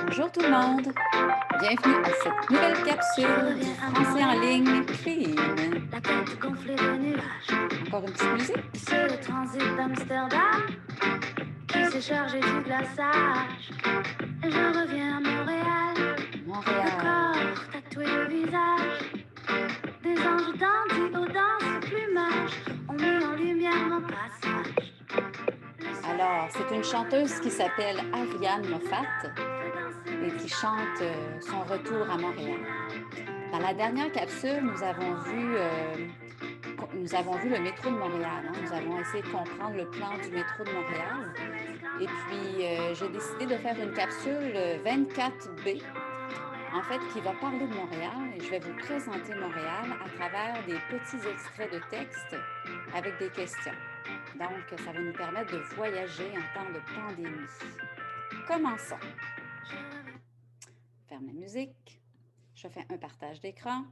Bonjour tout le monde, bienvenue à cette nouvelle capsule du français en ligne Clean. La tête gonflée de nuages, Encore une petite musique. c'est le transit d'Amsterdam qui s'est chargé du glaçage. Et je reviens à Montréal, le Montréal. corps tatoué le visage. Des anges dandys aux danses plumages ont mis en lumière mon passage. Alors, c'est une chanteuse qui s'appelle Ariane Moffat et qui chante son retour à Montréal. Dans la dernière capsule, nous avons vu le métro de Montréal. Nous avons essayé de comprendre le plan du métro de Montréal. Et puis, j'ai décidé de faire une capsule 24B, en fait, qui va parler de Montréal. Et je vais vous présenter Montréal à travers des petits extraits de texte avec des questions. Donc, ça va nous permettre de voyager en temps de pandémie. Commençons. Ferme la musique. Je fais un partage d'écran.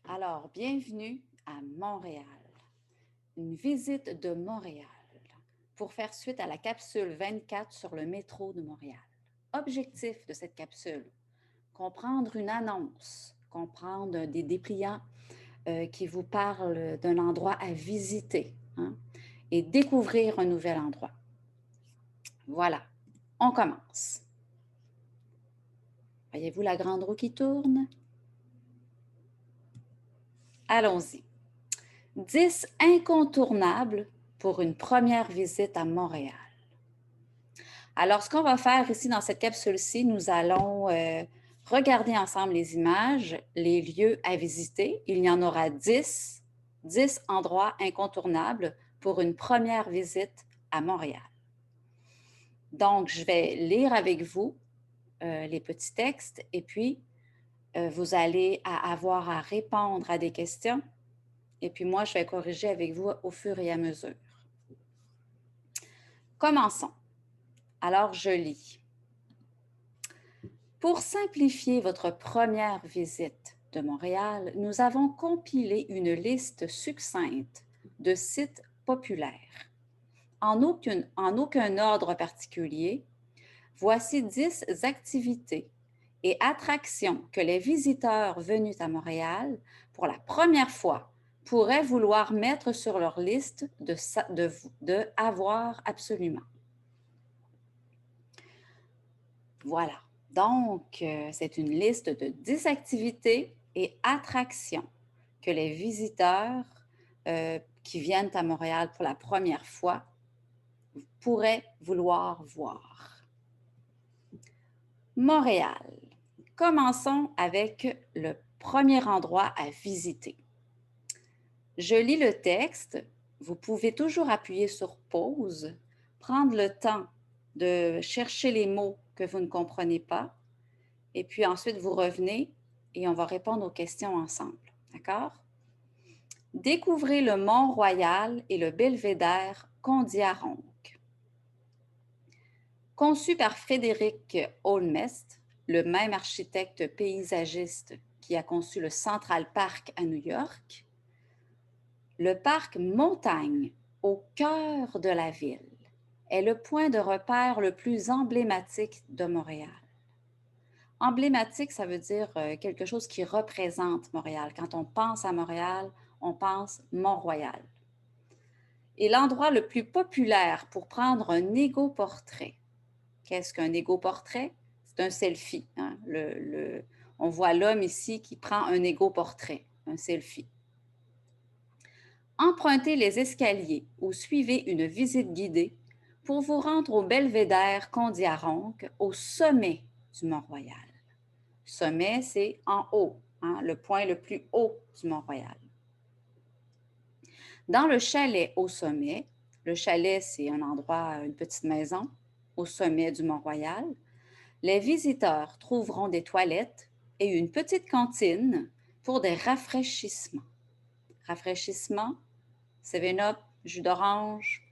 Alors, bienvenue à Montréal. Une visite de Montréal pour faire suite à la capsule 24 sur le métro de Montréal. Objectif de cette capsule, comprendre une annonce, comprendre des dépliants qui vous parlent d'un endroit à visiter et découvrir un nouvel endroit. Voilà, on commence. Voyez-vous la grande roue qui tourne? Allons-y. 10 incontournables pour une première visite à Montréal. Alors, ce qu'on va faire ici dans cette capsule-ci, nous allons regarder ensemble les images, les lieux à visiter. Il y en aura 10 endroits incontournables pour une première visite à Montréal. Donc, je vais lire avec vous les petits textes et puis vous allez avoir à répondre à des questions. Et puis moi, je vais corriger avec vous au fur et à mesure. Commençons. Alors, je lis. Pour simplifier votre première visite de Montréal, nous avons compilé une liste succincte de sites populaires. En aucun ordre particulier, voici 10 activités et attractions que les visiteurs venus à Montréal pour la première fois pourraient vouloir mettre sur leur liste de avoir absolument. Voilà. Donc, c'est une liste de 10 activités et attractions que les visiteurs qui viennent à Montréal pour la première fois pourraient vouloir voir. Montréal. Commençons avec le premier endroit à visiter. Je lis le texte. Vous pouvez toujours appuyer sur pause, prendre le temps de chercher les mots que vous ne comprenez pas, et puis ensuite vous revenez et on va répondre aux questions ensemble. D'accord? Découvrez le Mont-Royal et le belvédère Kondiaronk. Conçu par Frédéric Olmsted, le même architecte paysagiste qui a conçu le Central Park à New York, le parc Montagne, au cœur de la ville, est le point de repère le plus emblématique de Montréal. Emblématique, ça veut dire quelque chose qui représente Montréal. Quand on pense à Montréal, on pense Mont-Royal. Et l'endroit le plus populaire pour prendre un égo-portrait. Qu'est-ce qu'un égo-portrait? C'est un selfie. On voit l'homme ici qui prend un égo-portrait, un selfie. Empruntez les escaliers ou suivez une visite guidée pour vous rendre au belvédère Kondiaronk, au sommet du Mont-Royal. Sommet, c'est en haut, le point le plus haut du Mont-Royal. Dans le chalet au sommet, le chalet, c'est un endroit, une petite maison au sommet du Mont-Royal, les visiteurs trouveront des toilettes et une petite cantine pour des rafraîchissements. Rafraîchissements, 7-Up, jus d'orange,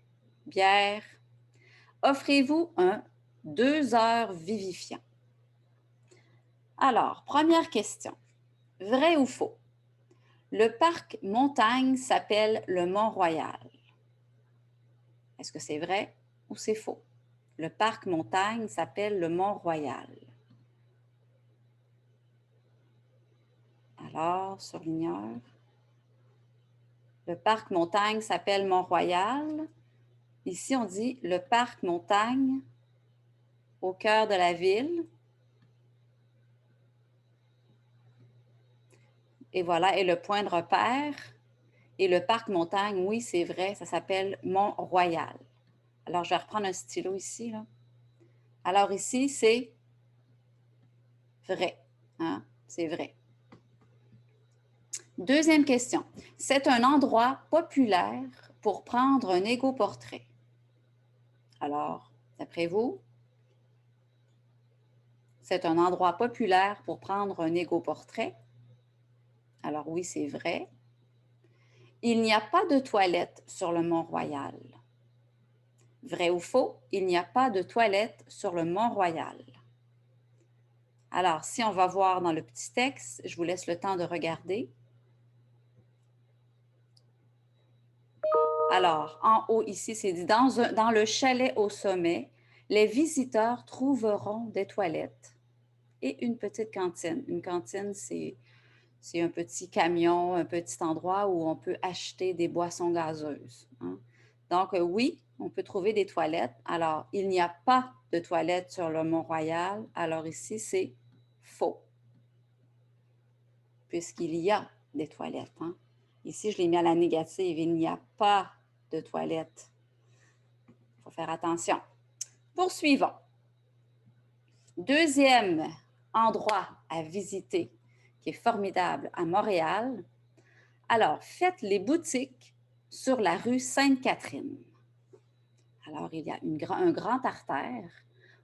bière. Offrez-vous un 2 heures vivifiant. Alors, première question. Vrai ou faux? Le parc montagne s'appelle le Mont-Royal. Est-ce que c'est vrai ou c'est faux? Le parc montagne s'appelle le Mont-Royal. Alors, surligneur. Le parc montagne s'appelle Mont-Royal. Ici, on dit le parc montagne au cœur de la ville. Et voilà, et le point de repère. Et le parc montagne, oui, c'est vrai, ça s'appelle Mont-Royal. Alors, je vais reprendre un stylo ici, là. Alors ici, c'est vrai. Hein? C'est vrai. Deuxième question. C'est un endroit populaire pour prendre un égo-portrait. Alors, d'après vous, c'est un endroit populaire pour prendre un égo-portrait. Alors oui, c'est vrai. Il n'y a pas de toilette sur le Mont-Royal. Vrai ou faux? Il n'y a pas de toilette sur le Mont-Royal. Alors, si on va voir dans le petit texte, je vous laisse le temps de regarder. Alors, en haut, ici, c'est dit, dans le chalet au sommet, les visiteurs trouveront des toilettes et une petite cantine. Une cantine, c'est un petit camion, un petit endroit où on peut acheter des boissons gazeuses. Hein? Donc, oui, on peut trouver des toilettes. Alors, il n'y a pas de toilettes sur le Mont-Royal. Alors ici, c'est faux, puisqu'il y a des toilettes. Hein? Ici, je l'ai mis à la négative. Il n'y a pas de toilettes. Il faut faire attention. Poursuivons. Deuxième endroit à visiter qui est formidable à Montréal. Alors, faites les boutiques sur la rue Sainte-Catherine. Alors, il y a un grand artère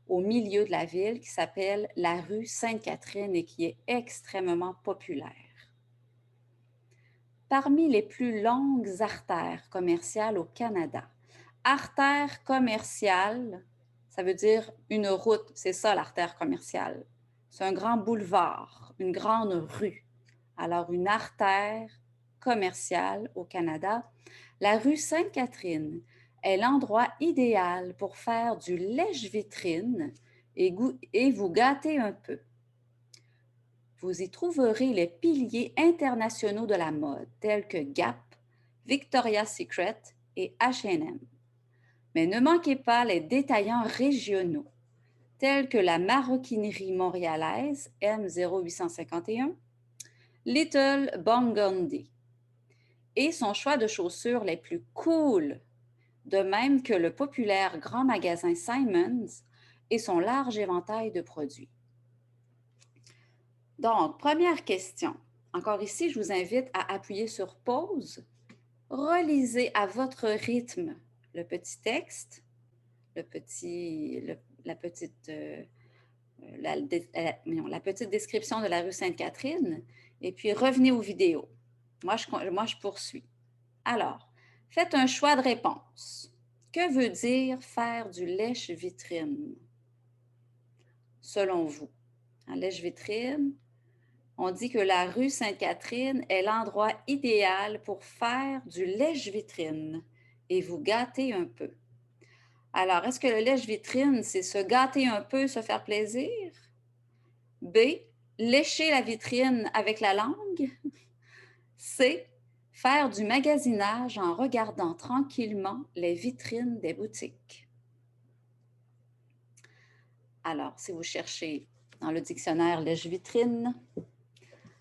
au milieu de la ville qui s'appelle la rue Sainte-Catherine et qui est extrêmement populaire. Parmi les plus longues artères commerciales au Canada, artère commerciale, ça veut dire une route, c'est ça l'artère commerciale. C'est un grand boulevard, une grande rue. Alors, une artère commerciale au Canada, la rue Sainte-Catherine est l'endroit idéal pour faire du lèche-vitrine et vous gâter un peu. Vous y trouverez les piliers internationaux de la mode, tels que Gap, Victoria's Secret et H&M. Mais ne manquez pas les détaillants régionaux, tels que la maroquinerie montréalaise M0851, Little Bungandy et son choix de chaussures les plus cool, de même que le populaire grand magasin Simons et son large éventail de produits. Donc, première question. Encore ici, je vous invite à appuyer sur pause. Relisez à votre rythme le petit texte, la petite description de la rue Sainte-Catherine, et puis revenez aux vidéos. Moi, je poursuis. Alors, faites un choix de réponse. Que veut dire faire du lèche-vitrine, selon vous? En lèche-vitrine, on dit que la rue Sainte-Catherine est l'endroit idéal pour faire du lèche-vitrine et vous gâter un peu. Alors, est-ce que le lèche-vitrine, c'est se gâter un peu, se faire plaisir? B, lécher la vitrine avec la langue? C, faire du magasinage en regardant tranquillement les vitrines des boutiques. Alors, si vous cherchez dans le dictionnaire lèche-vitrine,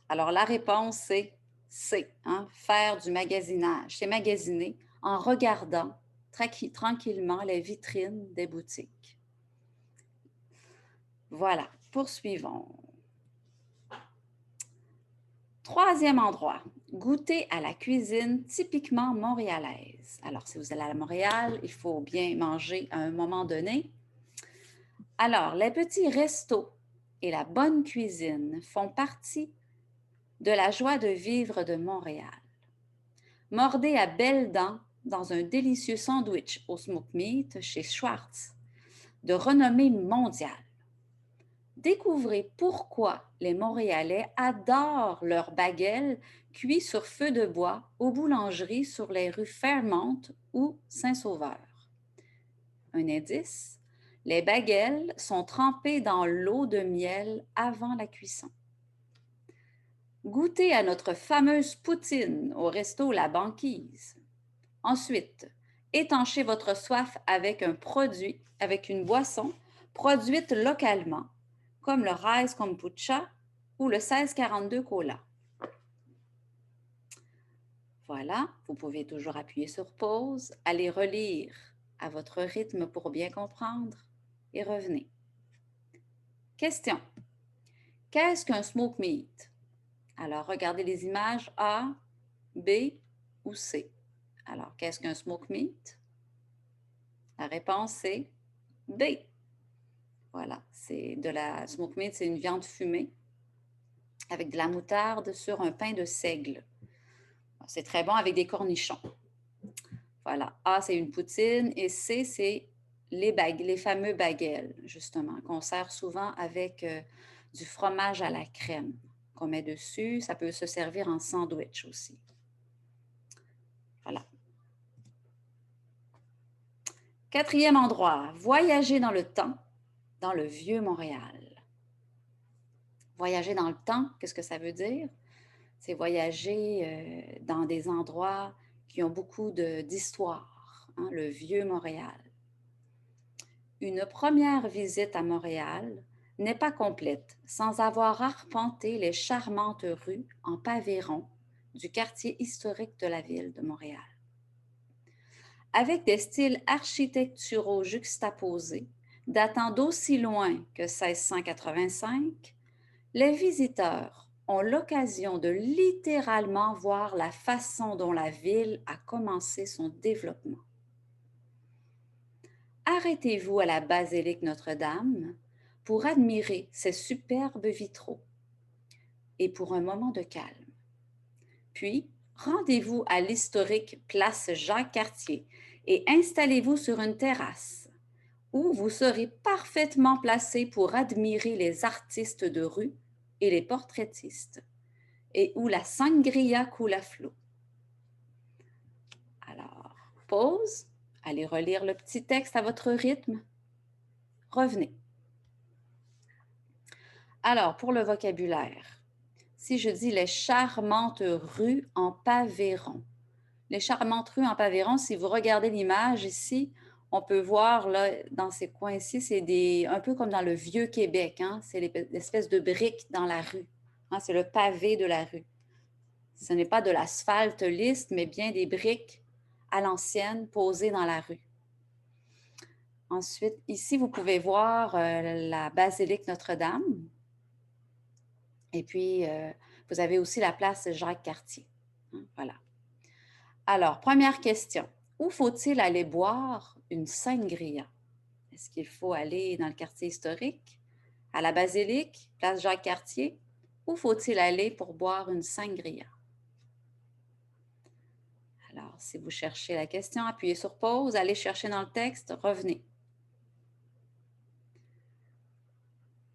alors la réponse c'est C, hein, faire du magasinage. C'est magasiner en regardant tranquillement les vitrines des boutiques. Voilà, poursuivons. Troisième endroit, goûter à la cuisine typiquement montréalaise. Alors, si vous allez à Montréal, il faut bien manger à un moment donné. Alors, les petits restos et la bonne cuisine font partie de la joie de vivre de Montréal. Mordez à belles dents dans un délicieux sandwich au smoked meat chez Schwartz, de renommée mondiale. Découvrez pourquoi les Montréalais adorent leurs baguettes cuits sur feu de bois aux boulangeries sur les rues Fairmont ou Saint-Sauveur. Un indice, les baguettes sont trempées dans l'eau de miel avant la cuisson. Goûtez à notre fameuse poutine au resto La Banquise. Ensuite, étanchez votre soif avec une boisson produite localement, comme le Rice Kombucha ou le 1642 Cola. Voilà, vous pouvez toujours appuyer sur pause, aller relire à votre rythme pour bien comprendre et revenez. Question. Qu'est-ce qu'un smoke meat? Alors, regardez les images A, B ou C. Alors, qu'est-ce qu'un smoke meat? La réponse est B. Voilà, smoke meat, c'est une viande fumée avec de la moutarde sur un pain de seigle. C'est très bon avec des cornichons. Voilà, A, c'est une poutine et C, c'est les fameux bagels, justement, qu'on sert souvent avec du fromage à la crème qu'on met dessus. Ça peut se servir en sandwich aussi. Voilà. Quatrième endroit, voyager dans le temps, dans le vieux Montréal. Voyager dans le temps, qu'est-ce que ça veut dire? C'est voyager dans des endroits qui ont beaucoup d'histoire, hein, le vieux Montréal. Une première visite à Montréal n'est pas complète sans avoir arpenté les charmantes rues en pavés ronds du quartier historique de la ville de Montréal. Avec des styles architecturaux juxtaposés, datant d'aussi loin que 1685, les visiteurs ont l'occasion de littéralement voir la façon dont la ville a commencé son développement. Arrêtez-vous à la basilique Notre-Dame pour admirer ces superbes vitraux et pour un moment de calme. Puis, rendez-vous à l'historique place Jacques-Cartier et installez-vous sur une terrasse où vous serez parfaitement placé pour admirer les artistes de rue et les portraitistes et où la sangria coule à flot. Alors, pause, allez relire le petit texte à votre rythme. Revenez. Alors, pour le vocabulaire, si je dis les charmantes rues en pavés ronds, les charmantes rues en pavés ronds, si vous regardez l'image ici, on peut voir là, dans ces coins-ci, c'est un peu comme dans le vieux Québec, hein? C'est l'espèce de briques dans la rue, hein? C'est le pavé de la rue. Ce n'est pas de l'asphalte lisse, mais bien des briques à l'ancienne posées dans la rue. Ensuite, ici, vous pouvez voir la basilique Notre-Dame. Et puis, vous avez aussi la place Jacques-Cartier. Voilà. Alors, première question. Où faut-il aller boire une sangria? Est-ce qu'il faut aller dans le quartier historique, à la basilique, place Jacques-Cartier? Où faut-il aller pour boire une sangria? Alors, si vous cherchez la question, appuyez sur pause, allez chercher dans le texte, revenez.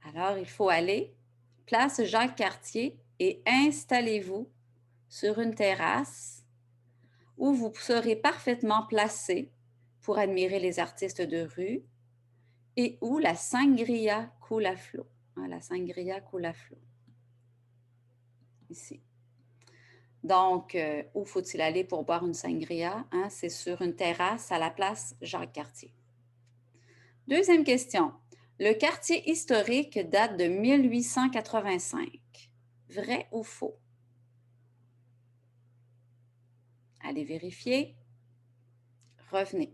Alors, il faut aller place Jacques-Cartier et installez-vous sur une terrasse où vous serez parfaitement placé pour admirer les artistes de rue et où la sangria coule à flot. La sangria coule à flot. Ici. Donc, où faut-il aller pour boire une sangria? C'est sur une terrasse à la place Jacques-Cartier. Deuxième question. Le quartier historique date de 1885. Vrai ou faux? Allez vérifier. Revenez.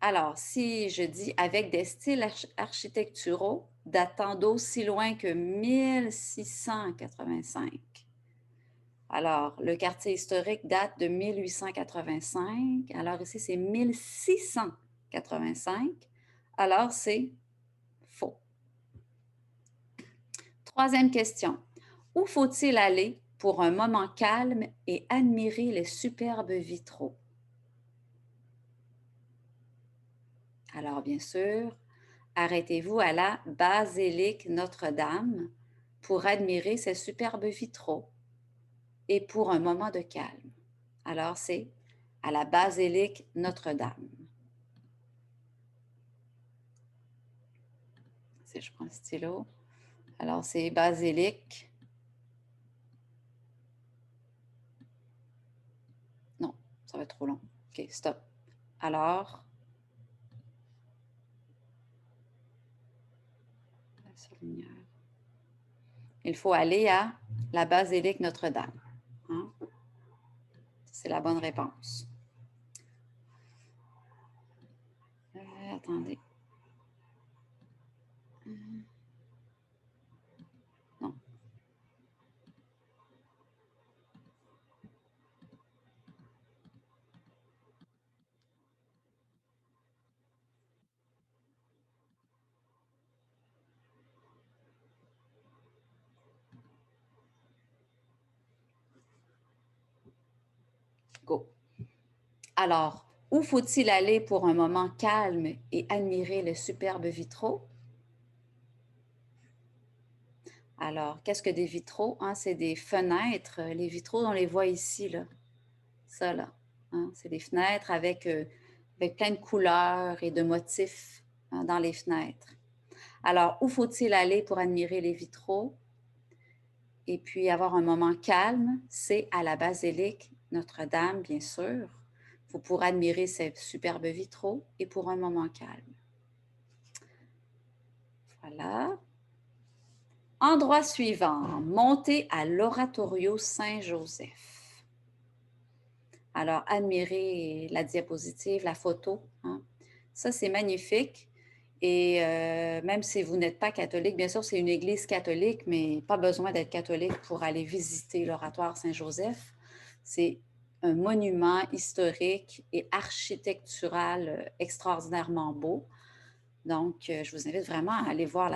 Alors, si je dis avec des styles architecturaux datant d'aussi loin que 1685, alors le quartier historique date de 1885. Alors ici, c'est 1685. Alors, c'est faux. Troisième question. Où faut-il aller pour un moment calme et admirer les superbes vitraux? Alors, bien sûr, arrêtez-vous à la basilique Notre-Dame pour admirer ses superbes vitraux et pour un moment de calme. Alors, c'est à la basilique Notre-Dame. Si je prends le stylo. Alors, c'est basilique. Non, ça va être trop long. OK, stop. Alors, il faut aller à la basilique Notre-Dame. Hein? C'est la bonne réponse. Attendez. Non. Go. Alors, où faut-il aller pour un moment calme et admirer les superbes vitraux? Alors, qu'est-ce que des vitraux? Hein? C'est des fenêtres. Les vitraux, on les voit ici, là. Ça, là. Hein? C'est des fenêtres avec plein de couleurs et de motifs, hein, dans les fenêtres. Alors, où faut-il aller pour admirer les vitraux et puis avoir un moment calme? C'est à la basilique Notre-Dame, bien sûr. Vous pourrez admirer ces superbes vitraux et pour un moment calme. Voilà. Endroit suivant, monter à l'Oratorio Saint-Joseph. Alors, admirez la diapositive, la photo. Hein. Ça, c'est magnifique. Et même si vous n'êtes pas catholique, bien sûr, c'est une église catholique, mais pas besoin d'être catholique pour aller visiter l'Oratoire Saint-Joseph. C'est un monument historique et architectural extraordinairement beau. Donc, je vous invite vraiment à aller voir,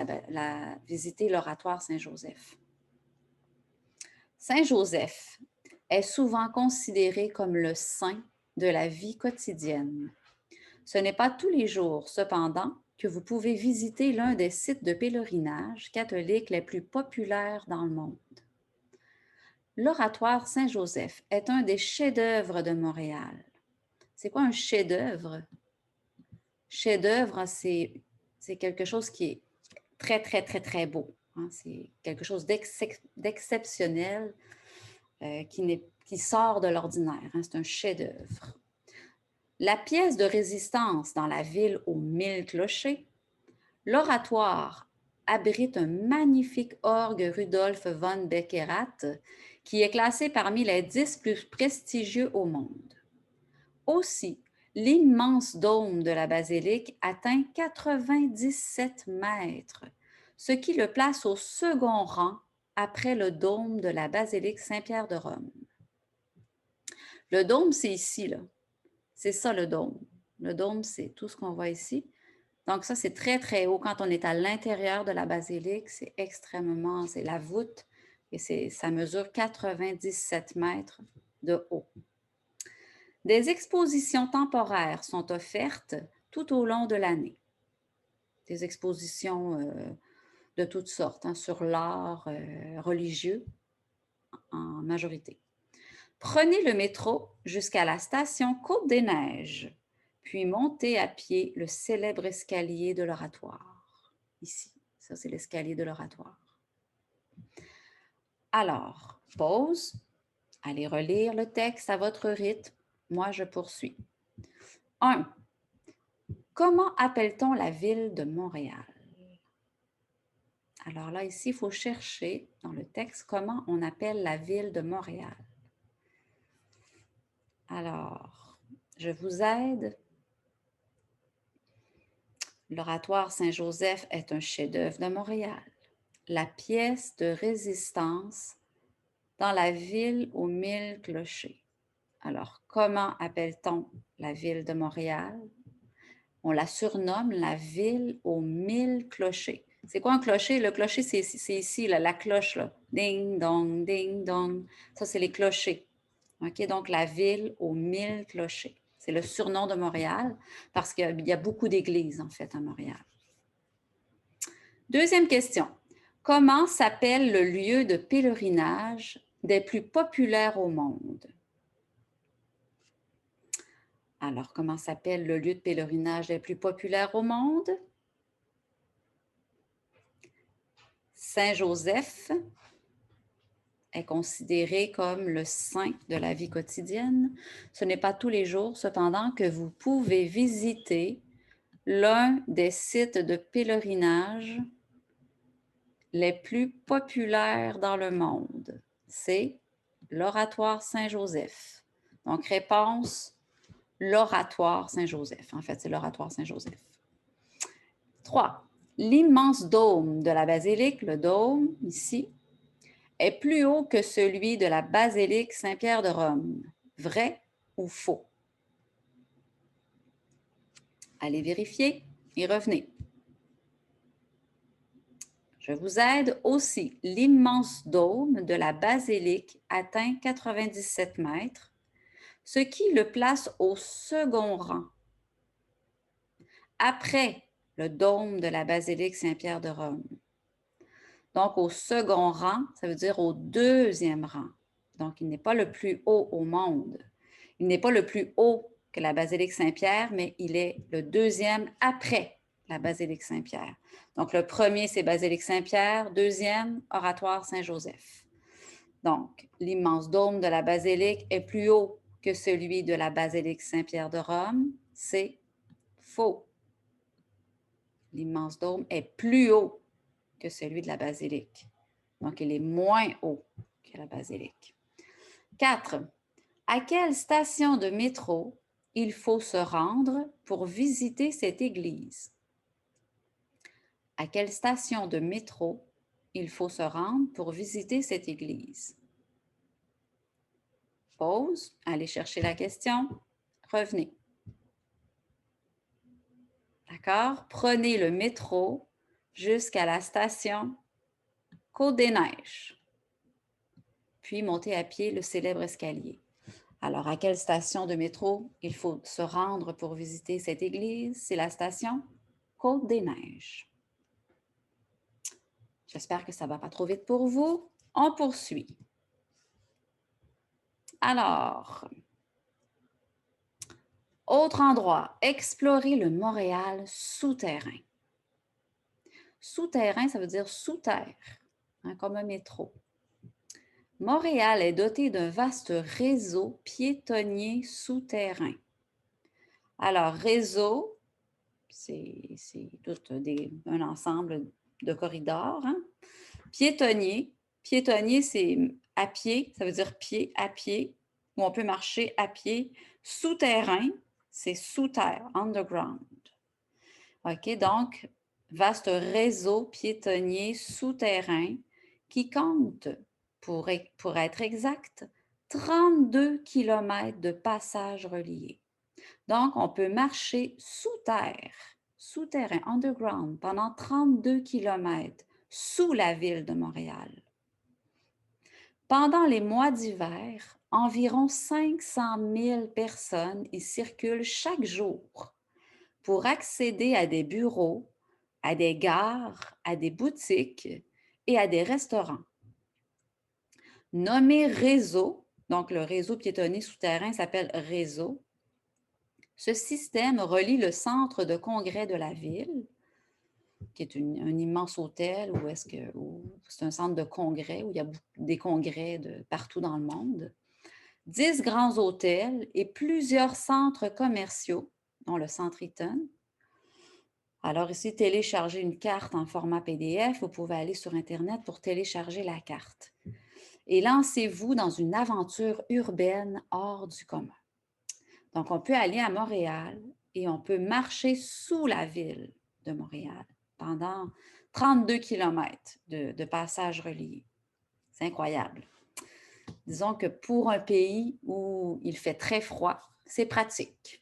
visiter l'Oratoire Saint-Joseph. Saint-Joseph est souvent considéré comme le saint de la vie quotidienne. Ce n'est pas tous les jours, cependant, que vous pouvez visiter l'un des sites de pèlerinage catholiques les plus populaires dans le monde. L'Oratoire Saint-Joseph est un des chefs-d'œuvre de Montréal. C'est quoi un chef-d'œuvre? Chef-d'œuvre, c'est quelque chose qui est très, très, très, très beau. Hein? C'est quelque chose d'exceptionnel qui sort de l'ordinaire. Hein? C'est un chef-d'œuvre. La pièce de résistance dans la ville aux 1000 clochers, l'Oratoire abrite un magnifique orgue Rudolf von Beckerath qui est classé parmi les 10 plus prestigieux au monde. Aussi, l'immense dôme de la basilique atteint 97 mètres, ce qui le place au second rang après le dôme de la basilique Saint-Pierre de Rome. Le dôme, c'est ici, là. C'est ça le dôme. Le dôme, c'est tout ce qu'on voit ici. Donc ça, c'est très, très haut. Quand on est à l'intérieur de la basilique, c'est extrêmement, c'est la voûte et ça mesure 97 mètres de haut. Des expositions temporaires sont offertes tout au long de l'année. Des expositions de toutes sortes, hein, sur l'art religieux en majorité. Prenez le métro jusqu'à la station Côte-des-Neiges, puis montez à pied le célèbre escalier de l'Oratoire. Ici, ça c'est l'escalier de l'Oratoire. Alors, pause, allez relire le texte à votre rythme. Moi, je poursuis. 1. Comment appelle-t-on la ville de Montréal? Alors là, ici, il faut chercher dans le texte comment on appelle la ville de Montréal. Alors, je vous aide. L'Oratoire Saint-Joseph est un chef-d'œuvre de Montréal. La pièce de résistance dans la ville aux 1000 clochers. Alors, comment appelle-t-on la ville de Montréal? On la surnomme la ville aux 1000 clochers. C'est quoi un clocher? Le clocher, c'est ici, là, la cloche, là. Ding, dong, ding, dong. Ça, c'est les clochers. OK? Donc, la ville aux 1000 clochers. C'est le surnom de Montréal parce qu'il y a beaucoup d'églises, en fait, à Montréal. Deuxième question. Comment s'appelle le lieu de pèlerinage des plus populaires au monde? Alors, comment s'appelle le lieu de pèlerinage des plus populaires au monde? Saint-Joseph est considéré comme le saint de la vie quotidienne. Ce n'est pas tous les jours, cependant, que vous pouvez visiter l'un des sites de pèlerinage les plus populaires dans le monde. C'est l'Oratoire Saint-Joseph. Donc, réponse, l'Oratoire Saint-Joseph. En fait, c'est l'Oratoire Saint-Joseph. 3. L'immense dôme de la basilique, le dôme, ici, est plus haut que celui de la basilique Saint-Pierre de Rome. Vrai ou faux? Allez vérifier et revenez. Je vous aide aussi. L'immense dôme de la basilique atteint 97 mètres, ce qui le place au second rang, après le dôme de la basilique Saint-Pierre de Rome. Donc, au second rang, ça veut dire au deuxième rang. Donc, il n'est pas le plus haut au monde. Il n'est pas le plus haut que la basilique Saint-Pierre, mais il est le deuxième après la basilique Saint-Pierre. Donc, le premier, c'est basilique Saint-Pierre. Deuxième, oratoire Saint-Joseph. Donc, l'immense dôme de la basilique est plus haut que celui de la basilique Saint-Pierre de Rome. C'est faux. L'immense dôme est plus haut que celui de la basilique. Donc, il est moins haut que la basilique. 4. À quelle station de métro il faut se rendre pour visiter cette église? À quelle station de métro il faut se rendre pour visiter cette église? Pause, allez chercher la question, revenez. D'accord? Prenez le métro jusqu'à la station Côte-des-Neiges, puis montez à pied le célèbre escalier. Alors, à quelle station de métro il faut se rendre pour visiter cette église? C'est la station Côte-des-Neiges. J'espère que ça ne va pas trop vite pour vous. On poursuit. Alors, autre endroit, explorer le Montréal souterrain. Souterrain, ça veut dire sous terre, hein, comme un métro. Montréal est doté d'un vaste réseau piétonnier souterrain. Alors, réseau, c'est tout un ensemble de corridors. Hein? Piétonnier, c'est à pied, ça veut dire pied à pied, où on peut marcher à pied. Souterrain, c'est sous terre, underground. OK, donc, vaste réseau piétonnier souterrain qui compte, pour être exact, 32 km de passages reliés. Donc, on peut marcher sous terre, souterrain, underground, pendant 32 km sous la ville de Montréal. Pendant les mois d'hiver, environ 500 000 personnes y circulent chaque jour pour accéder à des bureaux, à des gares, à des boutiques et à des restaurants. Nommé réseau, donc le réseau piétonnier souterrain s'appelle réseau. Ce système relie le centre de congrès de la ville, qui est un immense hôtel où c'est un centre de congrès où il y a des congrès de partout dans le monde, 10 grands hôtels et plusieurs centres commerciaux, dont le Centre Eaton. Alors ici, télécharger une carte en format PDF, vous pouvez aller sur Internet pour télécharger la carte. Et lancez-vous dans une aventure urbaine hors du commun. Donc, on peut aller à Montréal et on peut marcher sous la ville de Montréal pendant 32 km de passages reliés. C'est incroyable. Disons que pour un pays où il fait très froid, c'est pratique.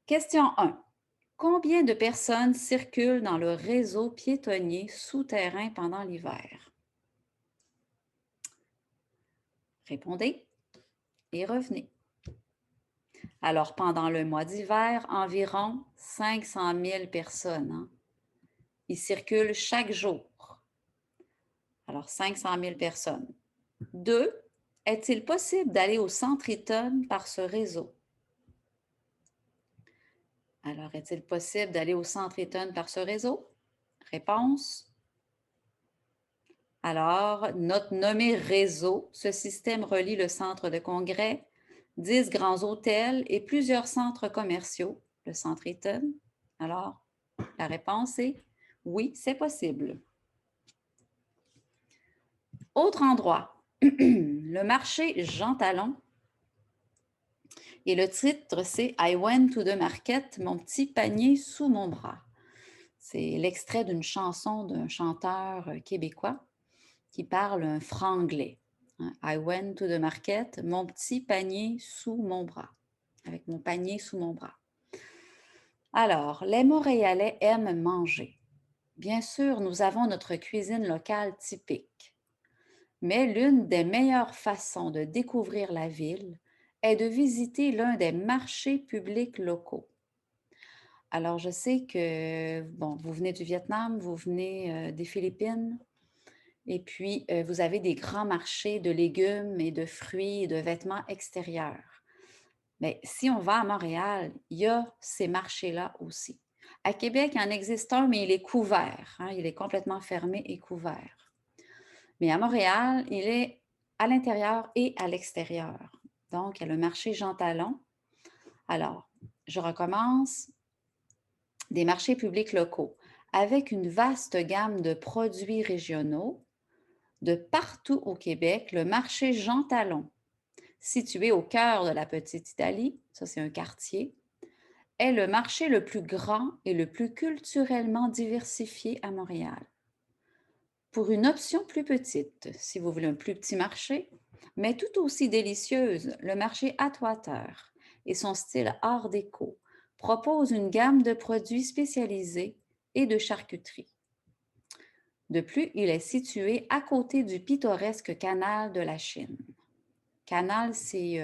Question 1. Combien de personnes circulent dans le réseau piétonnier souterrain pendant l'hiver? Répondez et revenez. Alors, pendant le mois d'hiver, environ 500 000 personnes. Hein? y circulent chaque jour. Alors, 500 000 personnes. 2. Est-il possible d'aller au centre Eaton par ce réseau? Alors, est-il possible d'aller au centre Eaton par ce réseau? Réponse. Alors, notre nommé réseau, ce système relie le centre de congrès, 10 grands hôtels et plusieurs centres commerciaux, le centre Eaton. Alors, la réponse est oui, c'est possible. Autre endroit, le marché Jean Talon. Et le titre, c'est I went to the market, mon petit panier sous mon bras. C'est l'extrait d'une chanson d'un chanteur québécois qui parle un franglais. I went to the market, mon petit panier sous mon bras. Avec mon panier sous mon bras. Alors, les Montréalais aiment manger. Bien sûr, nous avons notre cuisine locale typique. Mais l'une des meilleures façons de découvrir la ville est de visiter l'un des marchés publics locaux. Alors, je sais que, bon, vous venez du Vietnam, vous venez des Philippines, et puis vous avez des grands marchés de légumes et de fruits et de vêtements extérieurs. Mais si on va à Montréal, il y a ces marchés-là aussi. À Québec, il en existe un, mais il est couvert. Il est complètement fermé et couvert. Mais à Montréal, il est à l'intérieur et à l'extérieur. Donc, il y a le marché Jean Talon. Alors, je recommence. Des marchés publics locaux avec une vaste gamme de produits régionaux. De partout au Québec, le marché Jean Talon, situé au cœur de la Petite Italie, ça c'est un quartier, est le marché le plus grand et le plus culturellement diversifié à Montréal. Pour une option plus petite, si vous voulez un plus petit marché, mais tout aussi délicieuse, le marché Atwater et son style art déco propose une gamme de produits spécialisés et de charcuterie. De plus, il est situé à côté du pittoresque canal de la Chine. Canal, c'est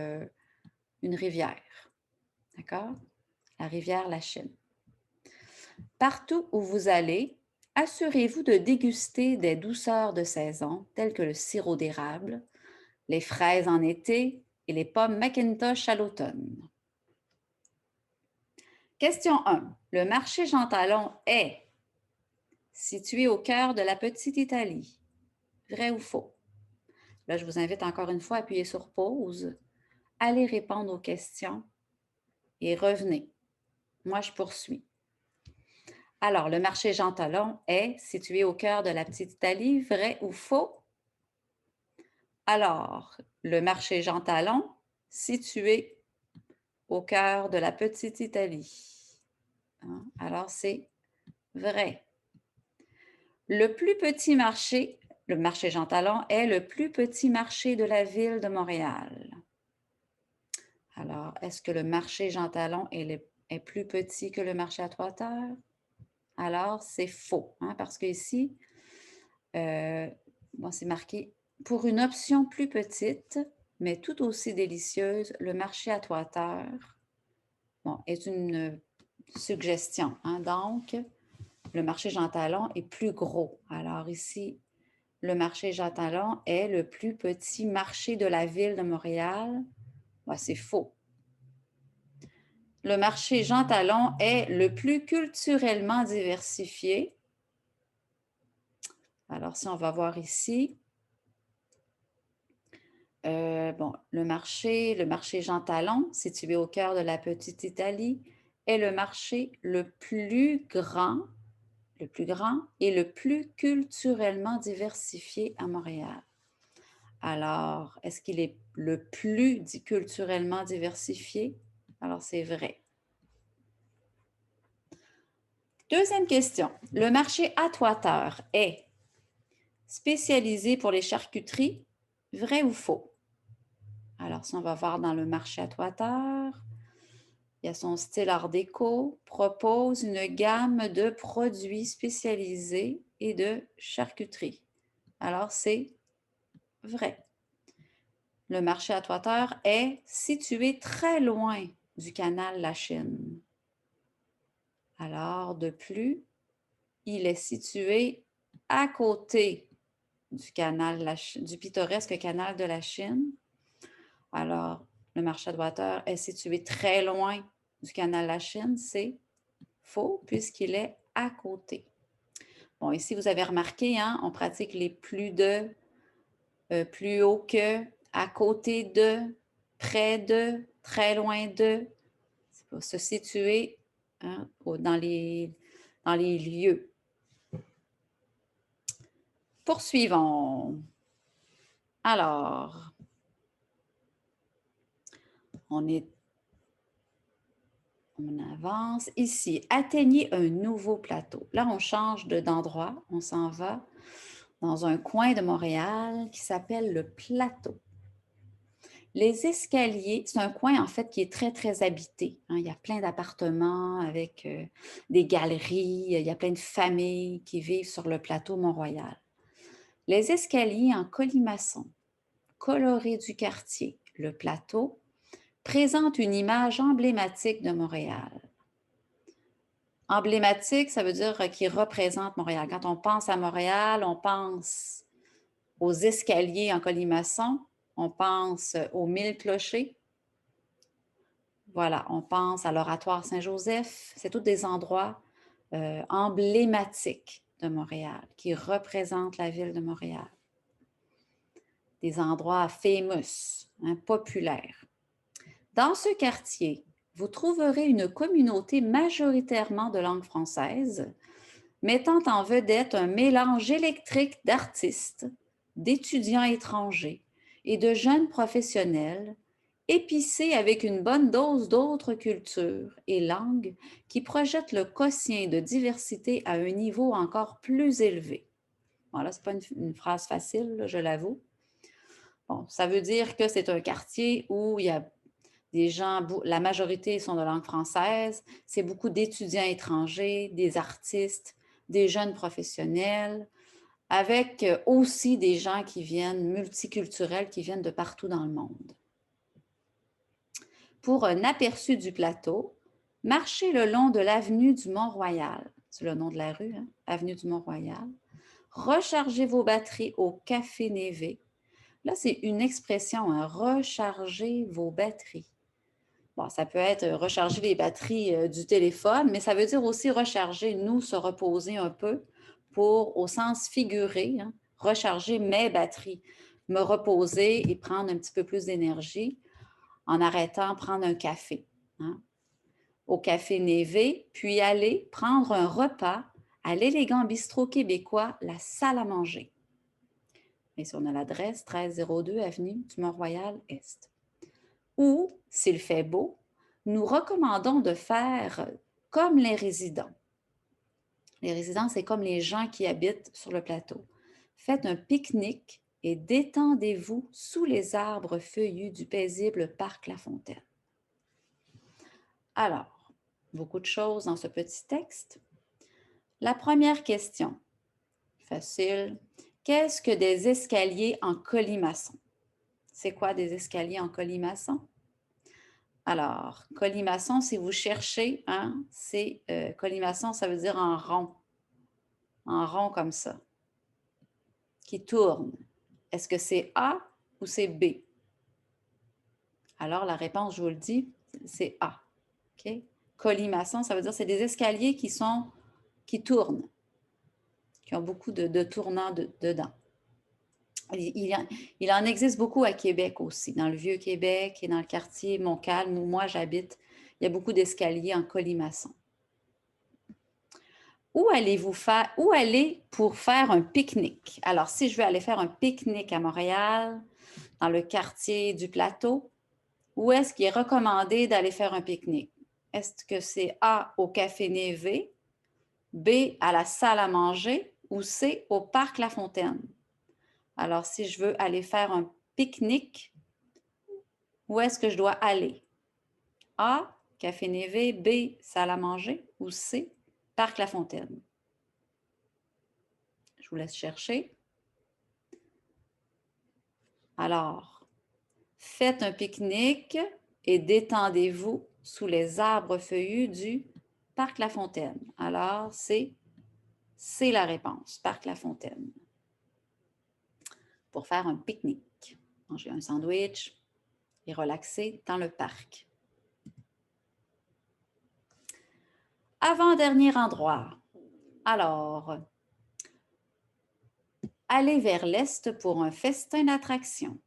une rivière, d'accord? La rivière La Chine. Partout où vous allez, assurez-vous de déguster des douceurs de saison telles que le sirop d'érable, les fraises en été et les pommes Macintosh à l'automne. Question 1. Le marché Jean Talon est situé au cœur de la Petite Italie. Vrai ou faux? Là, je vous invite encore une fois à appuyer sur pause, allez répondre aux questions et revenez. Moi, je poursuis. Alors, le marché Jean Talon est situé au cœur de la Petite Italie. Vrai ou faux? Alors, le marché Jean Talon, situé au cœur de la Petite Italie. Alors, c'est vrai. Le plus petit marché, le marché Jean Talon, est le plus petit marché de la ville de Montréal. Alors, est-ce que le marché Jean Talon est plus petit que le marché Atwater? Alors, c'est faux, parce qu'ici, c'est marqué « Pour une option plus petite, mais tout aussi délicieuse, le marché Atwater est une suggestion. Donc, le marché Jean Talon est plus gros. Alors ici, le marché Jean Talon est le plus petit marché de la ville de Montréal. C'est faux. Le marché Jean Talon est le plus culturellement diversifié. Alors, si on va voir ici, le marché Jean Talon, situé au cœur de la Petite Italie, est le marché le plus grand et le plus culturellement diversifié à Montréal. Alors, est-ce qu'il est le plus culturellement diversifié? Alors, c'est vrai. Deuxième question. Le marché Atwater est spécialisé pour les charcuteries, vrai ou faux? Alors, si on va voir dans le marché Atwater, il y a son style art déco, propose une gamme de produits spécialisés et de charcuterie. Alors, c'est vrai. Le marché Atwater est situé très loin du canal La Chine. Alors, de plus, il est situé à côté du du pittoresque canal de la Chine. Alors, le marché de Water est situé très loin du canal de la Chine. C'est faux puisqu'il est à côté. Bon, ici, vous avez remarqué, hein, on pratique les plus de, plus haut que, à côté de, près de, très loin de. C'est pour se situer, hein, dans les lieux. Poursuivons. Alors, on avance. Ici, atteignez un nouveau plateau. Là, on change d'endroit. On s'en va dans un coin de Montréal qui s'appelle le Plateau. Les escaliers, c'est un coin en fait qui est très, très habité, hein. Il y a plein d'appartements avec des galeries, il y a plein de familles qui vivent sur le plateau Mont-Royal. Les escaliers en colimaçon, colorés du quartier, le Plateau, présentent une image emblématique de Montréal. Emblématique, ça veut dire qu'il représente Montréal. Quand on pense à Montréal, on pense aux escaliers en colimaçon, on pense aux 1000 clochers. Voilà, on pense à l'Oratoire Saint-Joseph. C'est tous des endroits emblématiques de Montréal, qui représentent la ville de Montréal. Des endroits famous, hein, populaires. Dans ce quartier, vous trouverez une communauté majoritairement de langue française, mettant en vedette un mélange électrique d'artistes, d'étudiants étrangers et de jeunes professionnels, épicé avec une bonne dose d'autres cultures et langues qui projettent le quotient de diversité à un niveau encore plus élevé. Voilà, ce n'est pas une phrase facile, là, je l'avoue. Bon, ça veut dire que c'est un quartier où il y a des gens, la majorité sont de langue française, c'est beaucoup d'étudiants étrangers, des artistes, des jeunes professionnels, avec aussi des gens qui viennent, multiculturels, qui viennent de partout dans le monde. Pour un aperçu du plateau, marchez le long de l'avenue du Mont-Royal. C'est le nom de la rue, hein? Avenue du Mont-Royal. Rechargez vos batteries au Café Névé. Là, c'est une expression, hein? Rechargez vos batteries. Bon, ça peut être recharger les batteries du téléphone, mais ça veut dire aussi recharger, nous, se reposer un peu pour, au sens figuré, hein, recharger mes batteries, me reposer et prendre un petit peu plus d'énergie en arrêtant prendre un café, hein, au Café Névé, puis aller prendre un repas à l'élégant bistrot québécois, la Salle à manger. Et si on a l'adresse 1302 avenue du Mont-Royal-Est. Ou, s'il fait beau, nous recommandons de faire comme les résidents. Les résidents, c'est comme les gens qui habitent sur le plateau. Faites un pique-nique et détendez-vous sous les arbres feuillus du paisible parc La Fontaine. Alors, beaucoup de choses dans ce petit texte. La première question, facile. Qu'est-ce que des escaliers en colimaçon? C'est quoi des escaliers en colimaçon? Alors, colimaçon, si vous cherchez, hein, c'est colimaçon, ça veut dire en rond comme ça, qui tourne. Est-ce que c'est A ou c'est B? Alors, la réponse, je vous le dis, c'est A. Okay? Colimaçon, ça veut dire que c'est des escaliers qui tournent, qui ont beaucoup de tournants dedans. Il en existe beaucoup à Québec aussi, dans le Vieux-Québec et dans le quartier Montcalm où moi j'habite. Il y a beaucoup d'escaliers en colimaçon. Où aller pour faire un pique-nique? Alors, si je veux aller faire un pique-nique à Montréal, dans le quartier du Plateau, où est-ce qu'il est recommandé d'aller faire un pique-nique? Est-ce que c'est A, au Café Névé, B, à la salle à manger ou C, au parc La Fontaine? Alors, si je veux aller faire un pique-nique, où est-ce que je dois aller? A, Café Névé, B, salle à manger ou C, parc La Fontaine? Je vous laisse chercher. Alors, faites un pique-nique et détendez-vous sous les arbres feuillus du parc La Fontaine. Alors, c'est C'est la réponse, Parc La Fontaine. Pour faire un pique-nique, manger un sandwich et relaxer dans le parc. Avant-dernier endroit. Alors, aller vers l'est pour un festin d'attractions.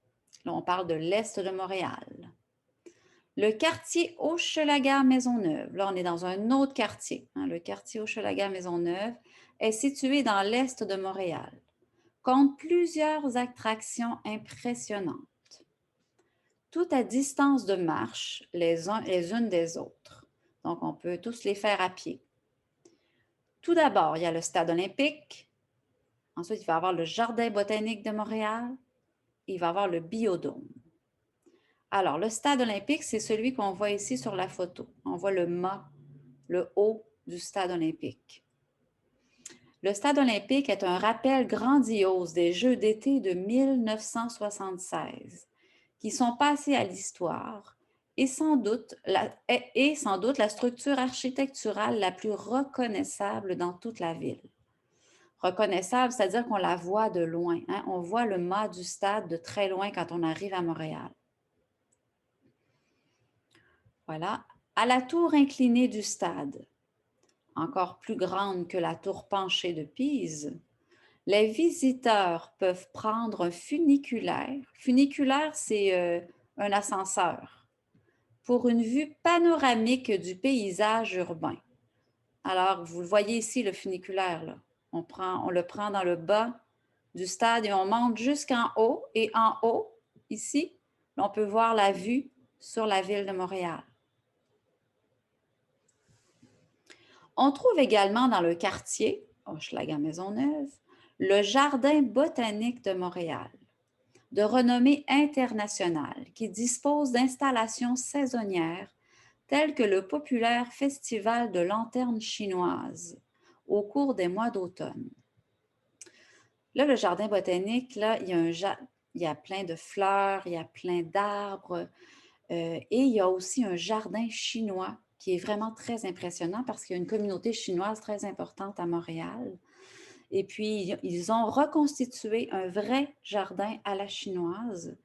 Là, on parle de l'est de Montréal. Le quartier Hochelaga-Maisonneuve. Là, on est dans un autre quartier. Le quartier Hochelaga-Maisonneuve est situé dans l'est de Montréal. Compte plusieurs attractions impressionnantes. Tout à distance de marche les unes des autres. Donc, on peut tous les faire à pied. Tout d'abord, il y a le Stade olympique. Ensuite, il va y avoir le Jardin botanique de Montréal. Il va y avoir le Biodôme. Alors, le Stade olympique, c'est celui qu'on voit ici sur la photo. On voit le mât, le haut du Stade olympique. Le Stade olympique est un rappel grandiose des Jeux d'été de 1976 qui sont passés à l'histoire et sans doute la structure architecturale la plus reconnaissable dans toute la ville. Reconnaissable, c'est-à-dire qu'on la voit de loin. On voit le mât du stade de très loin quand on arrive à Montréal. Voilà. À la tour inclinée du stade, encore plus grande que la tour penchée de Pise, les visiteurs peuvent prendre un funiculaire. Funiculaire, c'est un ascenseur pour une vue panoramique du paysage urbain. Alors, vous le voyez ici, le funiculaire, là. On le prend dans le bas du stade et on monte jusqu'en haut. Et en haut, ici, on peut voir la vue sur la ville de Montréal. On trouve également dans le quartier, Hochelaga-Maisonneuve, le Jardin botanique de Montréal, de renommée internationale, qui dispose d'installations saisonnières telles que le populaire Festival de lanternes chinoises au cours des mois d'automne. Là, le Jardin botanique, là, il y a plein de fleurs, il y a plein d'arbres et il y a aussi un jardin chinois qui est vraiment très impressionnant parce qu'il y a une communauté chinoise très importante à Montréal. Et puis, ils ont reconstitué un vrai jardin à la chinoise.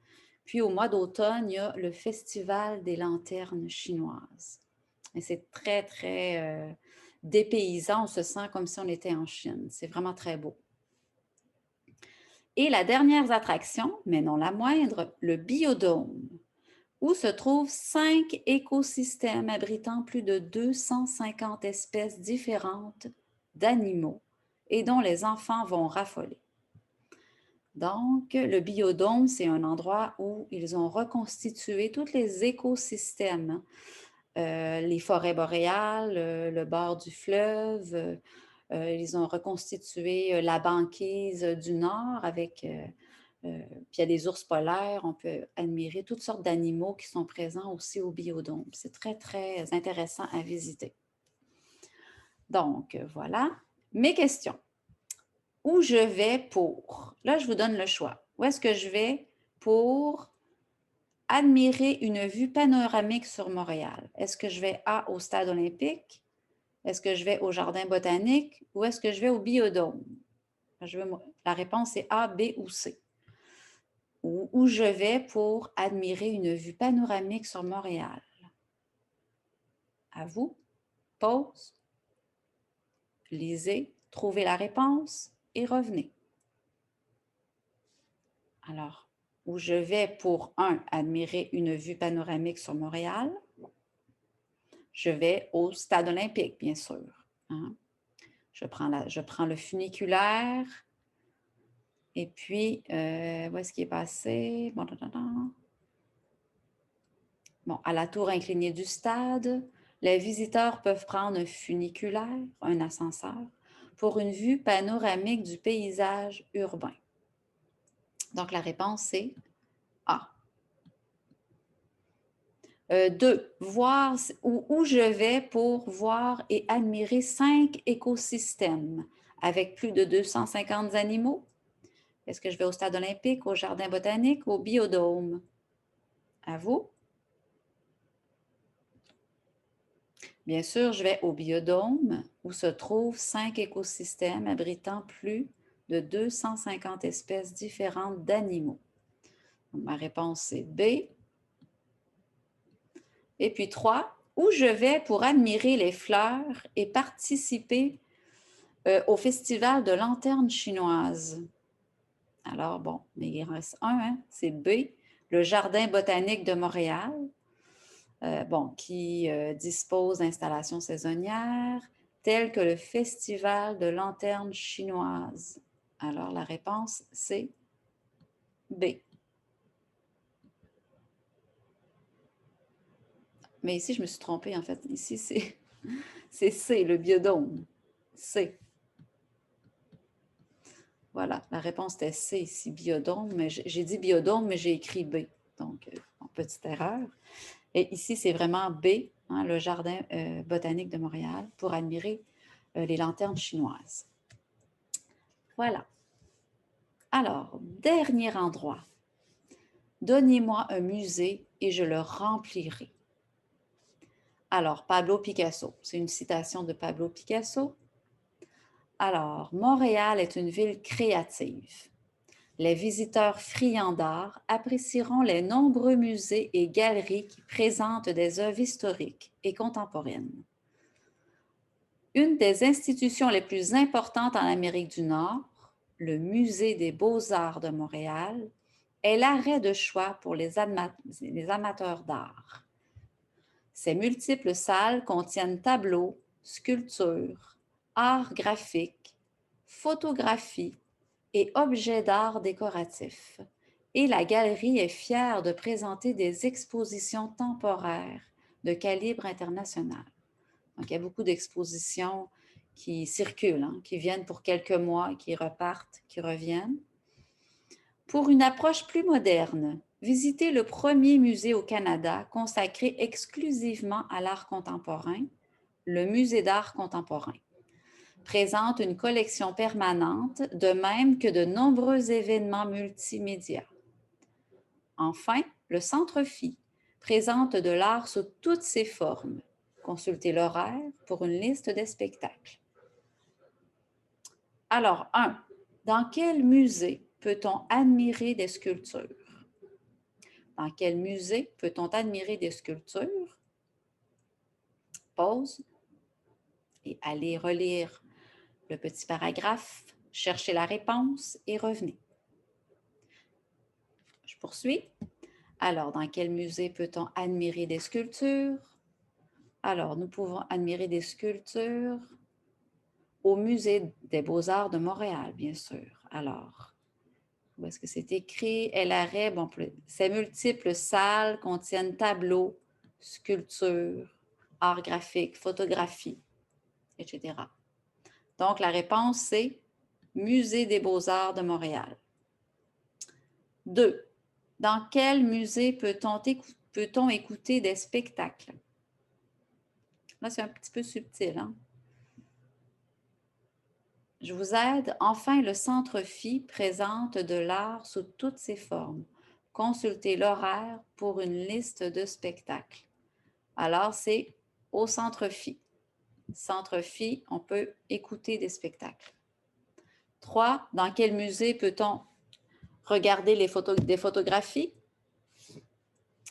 Puis, au mois d'automne, il y a le Festival des lanternes chinoises. Et c'est très, très dépaysant. On se sent comme si on était en Chine. C'est vraiment très beau. Et la dernière attraction, mais non la moindre, le Biodôme, où se trouvent 5 écosystèmes abritant plus de 250 espèces différentes d'animaux et dont les enfants vont raffoler. Donc, le Biodôme, c'est un endroit où ils ont reconstitué tous les écosystèmes, les forêts boréales, le bord du fleuve, ils ont reconstitué la banquise du nord avec... puis il y a des ours polaires, on peut admirer toutes sortes d'animaux qui sont présents aussi au Biodôme. C'est très, très intéressant à visiter. Donc, voilà mes questions. Où je vais pour? Là, je vous donne le choix. Où est-ce que je vais pour admirer une vue panoramique sur Montréal? Est-ce que je vais au Stade olympique? Est-ce que je vais au Jardin botanique? Ou est-ce que je vais au Biodôme? La réponse est A, B ou C. Où je vais pour admirer une vue panoramique sur Montréal. À vous. Pause. Lisez, trouvez la réponse et revenez. Alors, où je vais pour, admirer une vue panoramique sur Montréal. Je vais au Stade olympique, bien sûr. Je prends le funiculaire. Et puis, où est-ce qu'il est passé? Bon, à la tour inclinée du stade, les visiteurs peuvent prendre un funiculaire, un ascenseur, pour une vue panoramique du paysage urbain. Donc, la réponse est A. 2. Voir où je vais pour voir et admirer 5 écosystèmes avec plus de 250 animaux. Est-ce que je vais au Stade olympique, au Jardin botanique, au Biodôme? À vous. Bien sûr, je vais au biodôme où se trouvent 5 écosystèmes abritant plus de 250 espèces différentes d'animaux. Ma réponse, c'est B. Et puis 3, où je vais pour admirer les fleurs et participer au festival de lanternes chinoises. Alors, bon, mais il en reste un, hein? C'est B, le Jardin botanique de Montréal, qui dispose d'installations saisonnières telles que le Festival de lanternes chinoises. Alors, la réponse, c'est B. Mais ici, je me suis trompée, en fait. Ici, c'est C, le biodôme. C. Voilà, la réponse était C ici, biodôme. Mais j'ai dit biodôme, mais j'ai écrit B. Donc, petite erreur. Et ici, c'est vraiment B, hein, le Jardin botanique de Montréal, pour admirer les lanternes chinoises. Voilà. Alors, dernier endroit. Donnez-moi un musée et je le remplirai. Alors, Pablo Picasso. C'est une citation de Pablo Picasso. Alors, Montréal est une ville créative. Les visiteurs friands d'art apprécieront les nombreux musées et galeries qui présentent des œuvres historiques et contemporaines. Une des institutions les plus importantes en Amérique du Nord, le Musée des beaux-arts de Montréal, est l'arrêt de choix pour les amateurs d'art. Ces multiples salles contiennent tableaux, sculptures, art graphique, photographie et objets d'art décoratifs. Et la galerie est fière de présenter des expositions temporaires de calibre international. Donc, il y a beaucoup d'expositions qui circulent, hein, qui viennent pour quelques mois, qui repartent, qui reviennent. Pour une approche plus moderne, visitez le premier musée au Canada consacré exclusivement à l'art contemporain, le Musée d'art contemporain. Présente une collection permanente, de même que de nombreux événements multimédia. Enfin, le Centre Phi présente de l'art sous toutes ses formes. Consultez l'horaire pour une liste des spectacles. Alors, 1. Dans quel musée peut-on admirer des sculptures? Dans quel musée peut-on admirer des sculptures? Pause et allez relire le petit paragraphe, cherchez la réponse et revenez. Je poursuis. Alors, dans quel musée peut-on admirer des sculptures? Alors, nous pouvons admirer des sculptures au Musée des beaux-arts de Montréal, bien sûr. Alors, où est-ce que c'est écrit? LRE, bon, ces multiples salles contiennent tableaux, sculptures, art graphique, photographie, etc. Donc, la réponse, c'est Musée des beaux-arts de Montréal. 2. Dans quel musée peut-on écouter des spectacles? Là, c'est un petit peu subtil, hein? Je vous aide. Enfin, le Centre Phi présente de l'art sous toutes ses formes. Consultez l'horaire pour une liste de spectacles. Alors, c'est au Centre Phi. Centre Phi, on peut écouter des spectacles. 3. Dans quel musée peut-on regarder des photographies?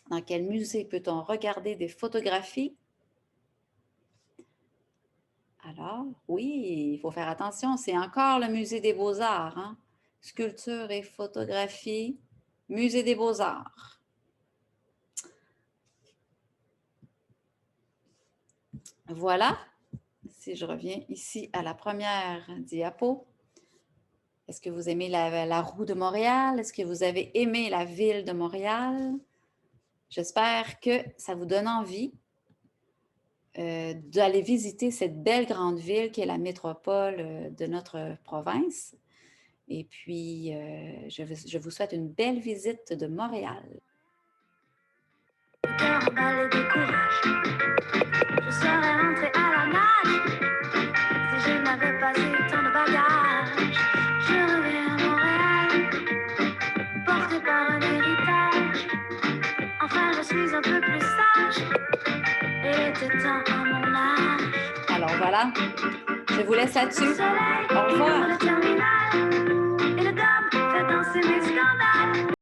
Dans quel musée peut-on regarder des photographies? Alors, oui, il faut faire attention, c'est encore le Musée des beaux-arts, hein? Sculpture et photographie, Musée des beaux-arts. Voilà, si je reviens ici à la première diapo, est-ce que vous aimez la roue de Montréal? Est-ce que vous avez aimé la ville de Montréal? J'espère que ça vous donne envie d'aller visiter cette belle grande ville qui est la métropole de notre province. Et puis, je vous souhaite une belle visite de Montréal. Emballé de courage, je serais rentrée à la nage si je n'avais pas eu tant de bagages. Je reviens à Montréal, portée par un héritage. Enfin, je suis un peu plus sage et l'été matin à mon âge. Alors voilà, je vous laisse là-dessus. Soleil, Au revoir. le terminal.